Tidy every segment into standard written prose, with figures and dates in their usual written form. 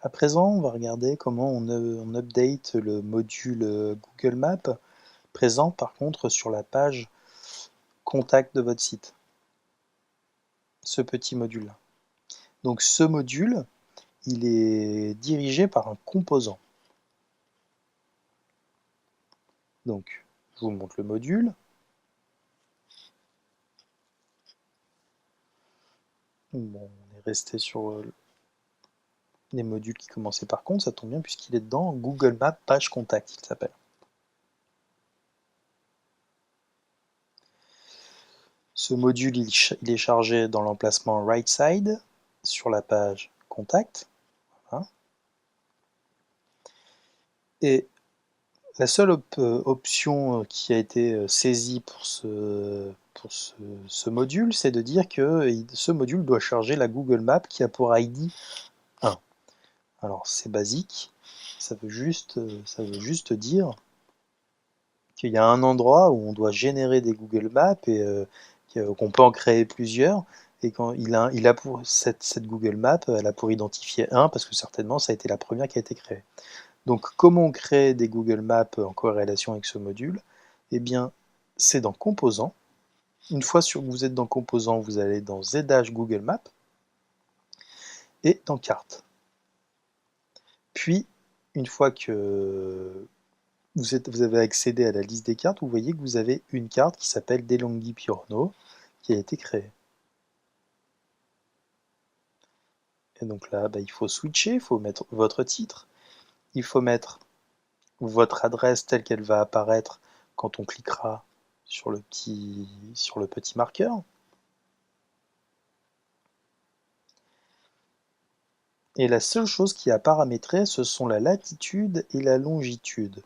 À présent, on va regarder comment on update le module Google Maps présent par contre sur la page contact de votre site. Ce petit module-là. Donc ce module, il est dirigé par un composant. Donc, je vous montre le module. Bon, on est resté sur les modules qui commençaient par compte, ça tombe bien puisqu'il est dedans, Google Maps page contact, il s'appelle. Ce module, il est chargé dans l'emplacement right side, sur la page contact. Voilà. Et la seule option qui a été saisie pour ce module, c'est de dire que ce module doit charger la Google Maps qui a pour ID 1. Alors c'est basique, ça veut juste dire qu'il y a un endroit où on doit générer des Google Maps et qu'on peut en créer plusieurs. Et quand il a pour cette Google Map, elle a pour identifier 1 parce que certainement ça a été la première qui a été créée. Donc comment on crée des Google Maps en corrélation avec ce module? Eh bien, c'est dans Composants. Une fois que vous êtes dans Composants, vous allez dans ZH Google Maps et dans Cartes. Puis, une fois que vous avez accédé à la liste des cartes, vous voyez que vous avez une carte qui s'appelle DeLonghi Piorno qui a été créée. Et donc là, il faut switcher, il faut mettre votre titre, il faut mettre votre adresse telle qu'elle va apparaître quand on cliquera sur le petit marqueur. Et la seule chose qui est à paramétrer, ce sont la latitude et la longitude.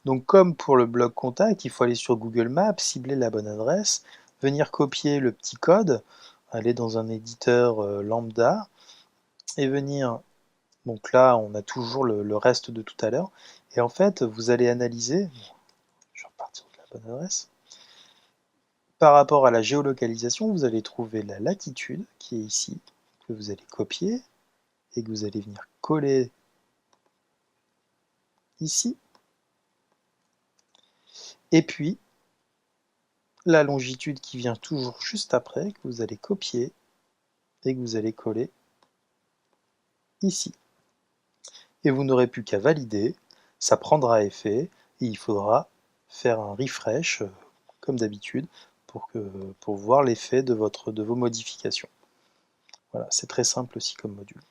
Donc comme pour le bloc contact, il faut aller sur Google Maps, cibler la bonne adresse, venir copier le petit code, aller dans un éditeur lambda, et venir, donc là on a toujours le reste de tout à l'heure, et en fait vous allez analyser, je vais repartir de la bonne adresse, par rapport à la géolocalisation, vous allez trouver la latitude qui est ici, que vous allez copier, et que vous allez venir coller ici, et puis la longitude qui vient toujours juste après, que vous allez copier et que vous allez coller ici. Et vous n'aurez plus qu'à valider, ça prendra effet et il faudra faire un refresh comme d'habitude pour voir l'effet de vos modifications. Voilà, c'est très simple aussi comme module.